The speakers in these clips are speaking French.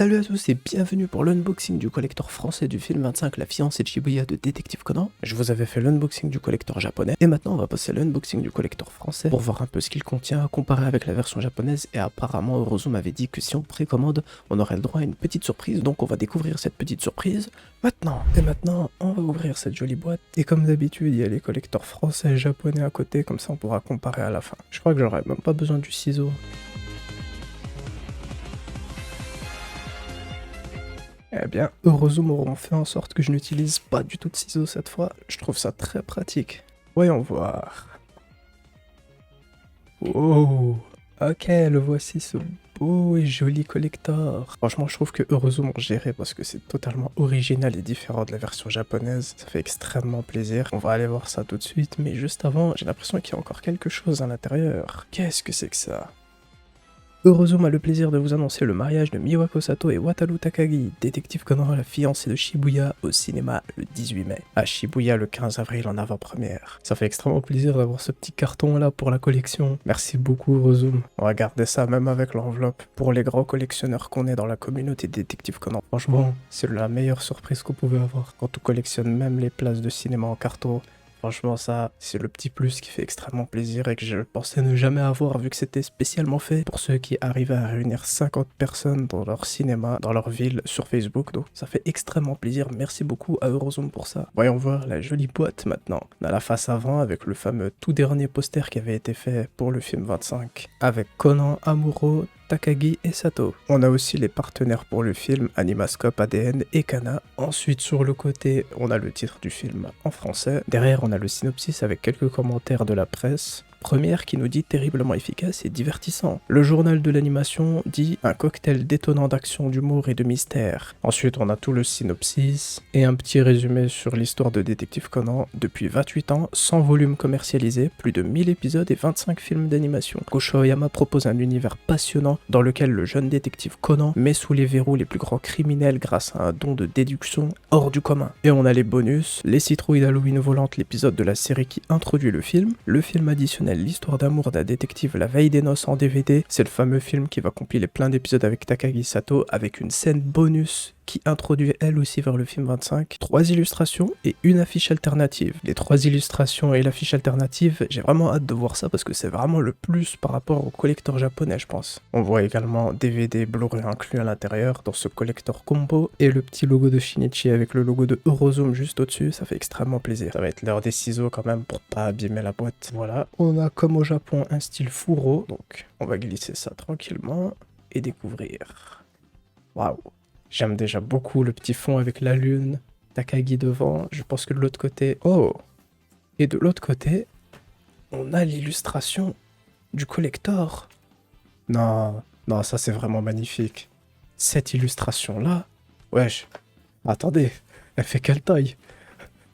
Salut à tous et bienvenue pour l'unboxing du collector français du film 25 La fiancée de Shibuya de Détective Conan. Je vous avais fait l'unboxing du collector japonais et maintenant on va passer à l'unboxing du collector français pour voir un peu ce qu'il contient, comparer avec la version japonaise, et apparemment Eurozo m'avait dit que si on précommande on aurait le droit à une petite surprise, donc on va découvrir cette petite surprise maintenant. Et maintenant on va ouvrir cette jolie boîte et comme d'habitude il y a les collectors français et japonais à côté, comme ça on pourra comparer à la fin. Je crois que j'aurais même pas besoin du ciseau. Eh bien, Eurozone auront fait en sorte que je n'utilise pas du tout de ciseaux cette fois. Je trouve ça très pratique. Voyons voir. Oh, ok, le voici, ce beau et joli collector. Franchement, je trouve que Eurozone ont géré parce que c'est totalement original et différent de la version japonaise. Ça fait extrêmement plaisir. On va aller voir ça tout de suite, mais juste avant, j'ai l'impression qu'il y a encore quelque chose à l'intérieur. Qu'est-ce que c'est que ça ? Eurozone a le plaisir de vous annoncer le mariage de Miwako Sato et Wataru Takagi, Détective Conan, la fiancée de Shibuya, au cinéma le 18 mai. À Shibuya le 15 avril en avant-première. Ça fait extrêmement plaisir d'avoir ce petit carton là pour la collection. Merci beaucoup Eurozone. On va garder ça même avec l'enveloppe pour les grands collectionneurs qu'on est dans la communauté Détective Conan. Franchement, c'est la meilleure surprise qu'on pouvait avoir. Quand on collectionne même les places de cinéma en carton. Franchement, ça, c'est le petit plus qui fait extrêmement plaisir et que je pensais ne jamais avoir vu que c'était spécialement fait pour ceux qui arrivaient à réunir 50 personnes dans leur cinéma, dans leur ville, sur Facebook. Donc, ça fait extrêmement plaisir. Merci beaucoup à Eurozone pour ça. Voyons voir la jolie boîte maintenant. On a la face avant avec le fameux tout dernier poster qui avait été fait pour le film 25. Avec Conan, Amuro, Takagi et Sato. On a aussi les partenaires pour le film, Animascope, ADN et Kana. Ensuite, sur le côté, on a le titre du film en français. Derrière, on a le synopsis avec quelques commentaires de la presse. Première qui nous dit terriblement efficace et divertissant. Le journal de l'animation dit un cocktail détonnant d'action, d'humour et de mystère. Ensuite, on a tout le synopsis et un petit résumé sur l'histoire de Détective Conan. Depuis 28 ans, 100 volumes commercialisés, plus de 1000 épisodes et 25 films d'animation. Gosho Aoyama propose un univers passionnant dans lequel le jeune détective Conan met sous les verrous les plus grands criminels grâce à un don de déduction hors du commun. Et on a les bonus, les citrouilles d'Halloween volantes, l'épisode de la série qui introduit le film additionnel l'histoire d'amour d'un détective la veille des noces en DVD, c'est le fameux film qui va compiler plein d'épisodes avec Takagi Sato, avec une scène bonus qui introduit elle aussi vers le film 25, 3 illustrations et une affiche alternative. Les 3 illustrations et l'affiche alternative, j'ai vraiment hâte de voir ça parce que c'est vraiment le plus par rapport au collector japonais, je pense. On voit également DVD Blu-ray inclus à l'intérieur dans ce collector combo et le petit logo de Shinichi avec le logo de Eurozone juste au-dessus, ça fait extrêmement plaisir. Ça va être l'heure des ciseaux quand même pour pas abîmer la boîte. Voilà, on a comme au Japon un style fourreau, donc on va glisser ça tranquillement et découvrir. Waouh! J'aime déjà beaucoup le petit fond avec la lune, Takagi devant, je pense que de l'autre côté... Oh! Et de l'autre côté, on a l'illustration du collector. Non, non, ça c'est vraiment magnifique. Cette illustration-là... Wesh, attendez, elle fait quelle taille?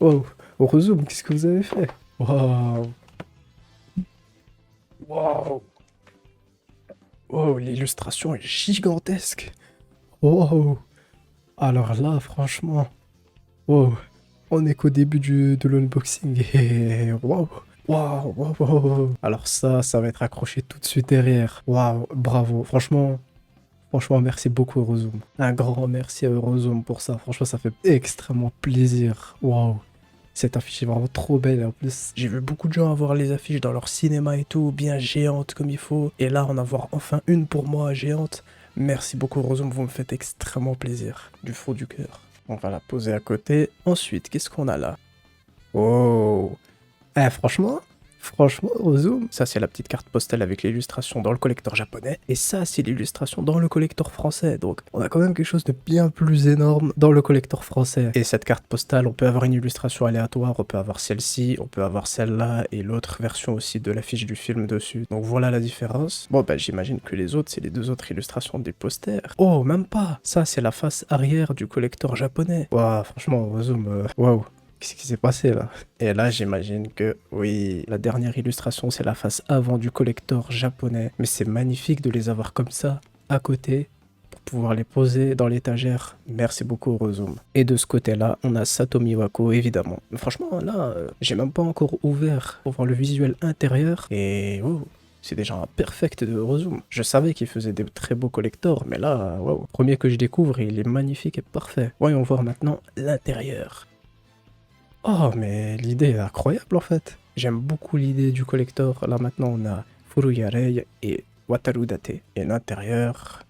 Oh, on rezoome, qu'est-ce que vous avez fait? Waouh! Waouh! Oh, l'illustration est gigantesque! Wow! Alors là, franchement, wow, on est qu'au début de l'unboxing et waouh, waouh, waouh, waouh. Alors ça va être accroché tout de suite derrière. Waouh, bravo, franchement, merci beaucoup Eurozone. Un grand merci à Eurozone pour ça. Franchement, ça fait extrêmement plaisir. Waouh, cette affiche est vraiment trop belle. En plus, j'ai vu beaucoup de gens avoir les affiches dans leur cinéma et tout, bien géantes comme il faut. Et là, en avoir enfin une pour moi géante. Merci beaucoup Eurozone, vous me faites extrêmement plaisir, du fond du cœur. On va la poser à côté. Ensuite, qu'est-ce qu'on a là? Oh! Franchement, Eurozone, ça c'est la petite carte postale avec l'illustration dans le collector japonais, et ça c'est l'illustration dans le collector français, donc on a quand même quelque chose de bien plus énorme dans le collector français. Et cette carte postale, on peut avoir une illustration aléatoire, on peut avoir celle-ci, on peut avoir celle-là, et l'autre version aussi de l'affiche du film dessus. Donc voilà la différence. Bon bah j'imagine que les autres, c'est les deux autres illustrations des posters. Oh, même pas! Ça c'est la face arrière du collector japonais. Waouh, franchement, Eurozone, waouh! Qu'est-ce qui s'est passé là? Et là, j'imagine que, oui, la dernière illustration, c'est la face avant du collector japonais. Mais c'est magnifique de les avoir comme ça, à côté, pour pouvoir les poser dans l'étagère. Merci beaucoup, Eurozone. Et de ce côté-là, on a Sato Miwako, évidemment. Mais franchement, là, j'ai même pas encore ouvert pour voir le visuel intérieur. Et oh, c'est déjà un perfect de Eurozoom. Je savais qu'il faisait des très beaux collectors, mais là, waouh, premier que je découvre, il est magnifique et parfait. Voyons voir maintenant l'intérieur. Oh, mais l'idée est incroyable en fait. J'aime beaucoup l'idée du collector. Là maintenant, on a Furuyarei et Wataru Date. Et l'intérieur...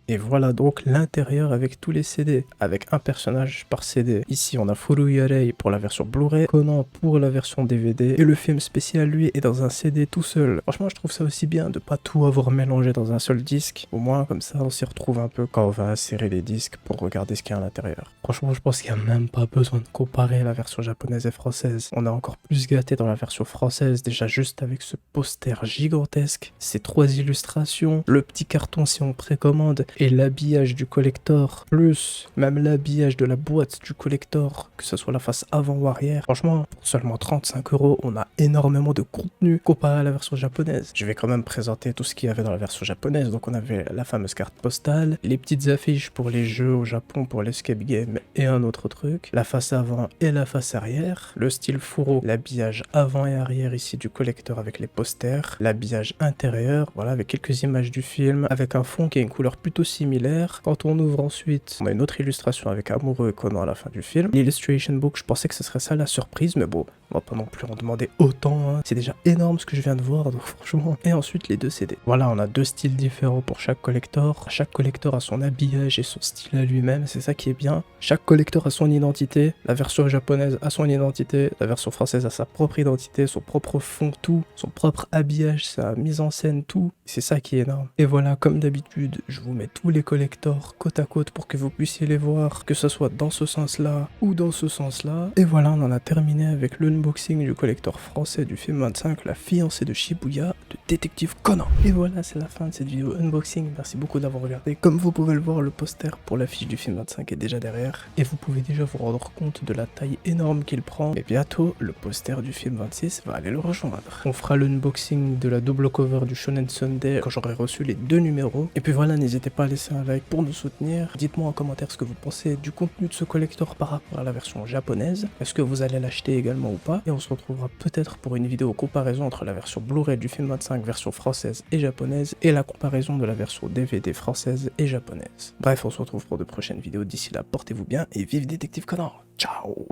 Et voilà donc l'intérieur avec tous les CD, avec un personnage par CD. Ici on a Furuyarei pour la version Blu-ray, Conan pour la version DVD, et le film spécial lui est dans un CD tout seul. Franchement je trouve ça aussi bien de pas tout avoir mélangé dans un seul disque, au moins comme ça on s'y retrouve un peu quand on va insérer les disques pour regarder ce qu'il y a à l'intérieur. Franchement je pense qu'il n'y a même pas besoin de comparer la version japonaise et française. On a encore plus gâté dans la version française, déjà juste avec ce poster gigantesque, ces 3 illustrations, le petit carton si on précommande, et l'habillage du collector, plus même l'habillage de la boîte du collector, que ce soit la face avant ou arrière. Franchement, pour seulement 35 €, on a énormément de contenu comparé à la version japonaise. Je vais quand même présenter tout ce qu'il y avait dans la version japonaise. Donc on avait la fameuse carte postale, les petites affiches pour les jeux au Japon, pour l'escape game et un autre truc, la face avant et la face arrière, le style Furo, l'habillage avant et arrière ici du collector avec les posters, l'habillage intérieur, voilà, avec quelques images du film, avec un fond qui a une couleur plutôt similaire. Quand on ouvre ensuite, on a une autre illustration avec Amoureux et Conan à la fin du film. L'illustration book, je pensais que ce serait ça la surprise, mais bon, on va pas non plus en demander autant, hein. C'est déjà énorme ce que je viens de voir, donc franchement. Et ensuite les 2 CD. Voilà, on a 2 styles différents pour chaque collector. Chaque collector a son habillage et son style à lui-même, c'est ça qui est bien. Chaque collector a son identité. La version japonaise a son identité, la version française a sa propre identité, son propre fond, tout, son propre habillage, sa mise en scène, tout. C'est ça qui est énorme. Et voilà, comme d'habitude, je vous mets tous les collectors côte à côte pour que vous puissiez les voir, que ce soit dans ce sens-là ou dans ce sens-là. Et voilà, on en a terminé avec l'unboxing du collector français du film 25, La fiancée de Shibuya de Détective Conan. Et voilà, c'est la fin de cette vidéo unboxing. Merci beaucoup d'avoir regardé. Comme vous pouvez le voir, le poster pour l'affiche du film 25 est déjà derrière. Et vous pouvez déjà vous rendre compte de la taille énorme qu'il prend. Et bientôt, le poster du film 26 va aller le rejoindre. On fera l'unboxing de la double cover du Shonen Sunday quand j'aurai reçu les 2 numéros. Et puis voilà, n'hésitez pas à laisser un like pour nous soutenir. Dites-moi en commentaire ce que vous pensez du contenu de ce collector par rapport à la version japonaise. Est-ce que vous allez l'acheter également ou pas? Et on se retrouvera peut-être pour une vidéo comparaison entre la version Blu-ray du film 25 version française et japonaise et la comparaison de la version DVD française et japonaise. Bref, on se retrouve pour de prochaines vidéos. D'ici là, portez-vous bien et vive Détective Conan. Ciao!